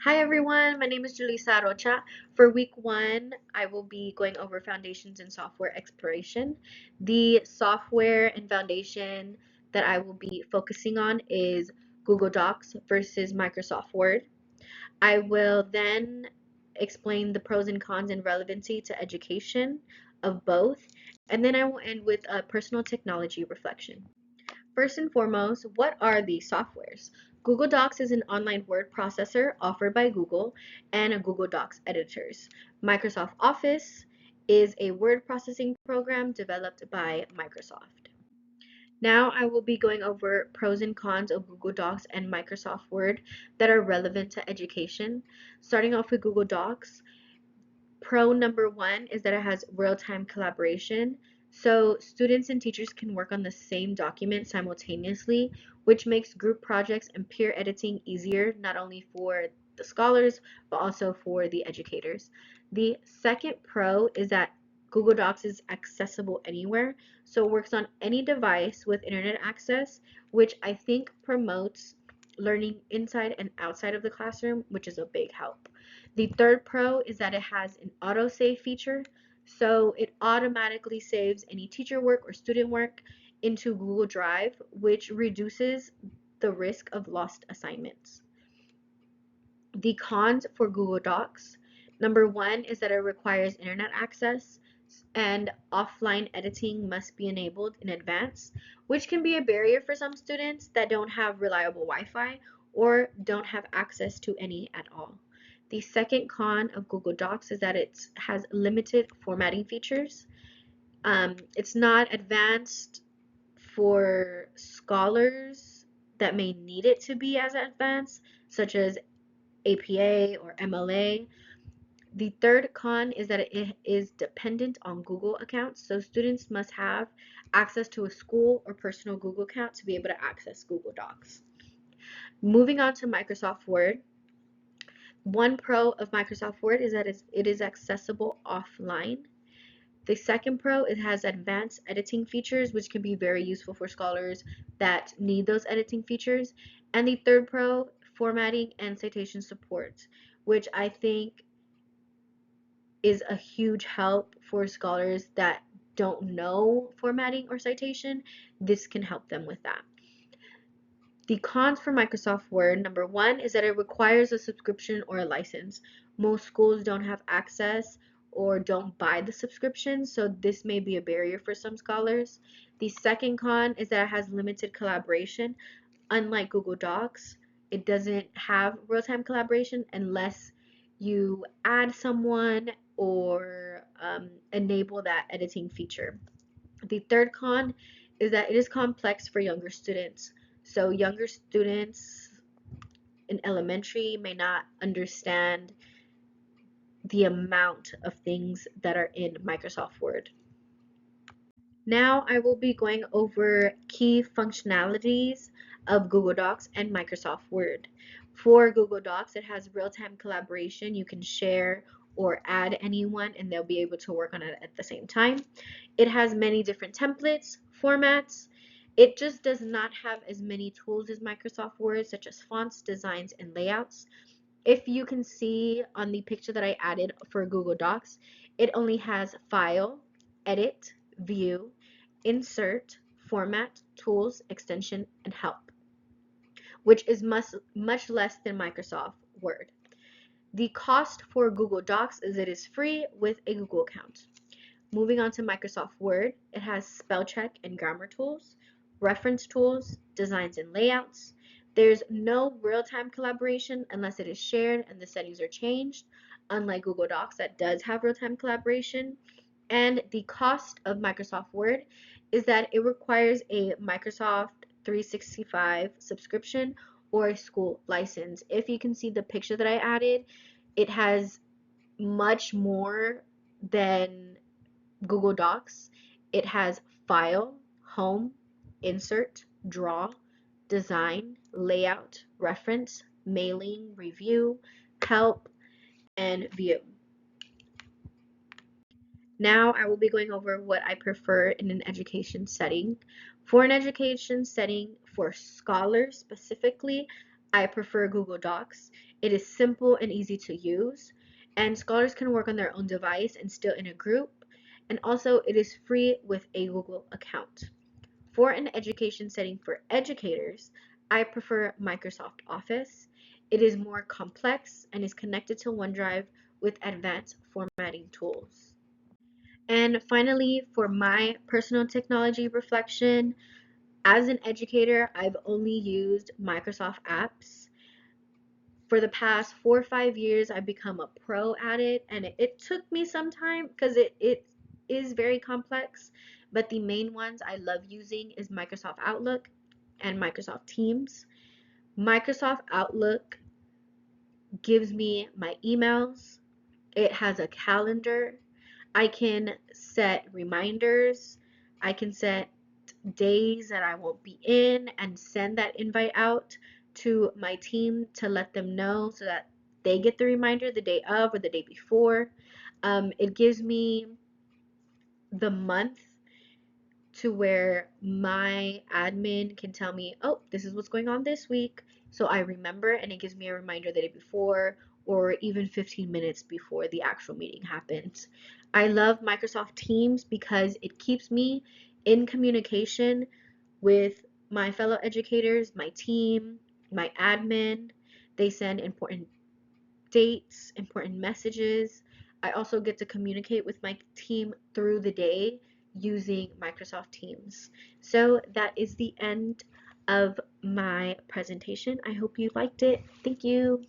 Hi everyone, my name is Julissa Rocha. For week 1, I will be going over foundations in software exploration. The software and foundation that I will be focusing on is Google Docs versus Microsoft Word. I will then explain the pros and cons and relevancy to education of both, and then I will end with a personal technology reflection. First and foremost, what are these softwares? Google Docs is an online word processor offered by Google and a Google Docs editors. Microsoft Office is a word processing program developed by Microsoft. Now I will be going over pros and cons of Google Docs and Microsoft Word that are relevant to education. Starting off with Google Docs, pro number 1 is that it has real-time collaboration. So students and teachers can work on the same document simultaneously, which makes group projects and peer editing easier, not only for the scholars, but also for the educators. The second pro is that Google Docs is accessible anywhere, so it works on any device with internet access, which I think promotes learning inside and outside of the classroom, which is a big help. The third pro is that it has an autosave feature, so it automatically saves any teacher work or student work into Google Drive, which reduces the risk of lost assignments. The cons for Google Docs, number 1 is that it requires internet access and offline editing must be enabled in advance, which can be a barrier for some students that don't have reliable Wi-Fi or don't have access to any at all. The second con of Google Docs is that it has limited formatting features. It's not advanced for scholars that may need it to be as advanced, such as APA or MLA. The third con is that it is dependent on Google accounts, so students must have access to a school or personal Google account to be able to access Google Docs. Moving on to Microsoft Word. One pro of Microsoft Word is that it is accessible offline. The second pro, it has advanced editing features, which can be very useful for scholars that need those editing features. And the third pro, formatting and citation support, which I think is a huge help for scholars that don't know formatting or citation. This can help them with that. The cons for Microsoft Word, number 1 is that it requires a subscription or a license. Most schools don't have access or don't buy the subscription, so this may be a barrier for some scholars. The second con is that it has limited collaboration. Unlike Google Docs, it doesn't have real-time collaboration unless you add someone or enable that editing feature. The third con is that it is complex for younger students. So younger students in elementary may not understand the amount of things that are in Microsoft Word. Now I will be going over key functionalities of Google Docs and Microsoft Word. For Google Docs, it has real-time collaboration. You can share or add anyone and they'll be able to work on it at the same time. It has many different templates, formats. It just does not have as many tools as Microsoft Word, such as fonts, designs, and layouts. If you can see on the picture that I added for Google Docs, it only has File, Edit, View, Insert, Format, Tools, Extension, and Help, which is much less than Microsoft Word. The cost for Google Docs is it is free with a Google account. Moving on to Microsoft Word, it has spell check and grammar tools, reference tools, designs and layouts. There's no real-time collaboration unless it is shared and the settings are changed, unlike Google Docs that does have real-time collaboration. And the cost of Microsoft Word is that it requires a Microsoft 365 subscription or a school license. If you can see the picture that I added, it has much more than Google Docs. It has File, Home, Insert, Draw, Design, Layout, Reference, Mailing, Review, Help, and View. Now I will be going over what I prefer in an education setting. For an education setting for scholars specifically, I prefer Google Docs. It is simple and easy to use, and scholars can work on their own device and still in a group. And also, it is free with a Google account. For an education setting for educators, I prefer Microsoft Office. It is more complex and is connected to OneDrive with advanced formatting tools. And finally, for my personal technology reflection, as an educator, I've only used Microsoft apps. For the past 4 or 5 years, I've become a pro at it, and it took me some time because it is very complex. But the main ones I love using is Microsoft Outlook and Microsoft Teams. Microsoft Outlook gives me my emails, it has a calendar. I can set reminders. I can set days that I won't be in and send that invite out to my team to let them know so that they get the reminder the day of or the day before. It gives me the month to where my admin can tell me, oh, this is what's going on this week. So I remember, and it gives me a reminder the day before or even 15 minutes before the actual meeting happens. I love Microsoft Teams because it keeps me in communication with my fellow educators, my team, my admin. They send important dates, important messages. I also get to communicate with my team through the day using Microsoft Teams. So that is the end of my presentation. I hope you liked it. Thank you.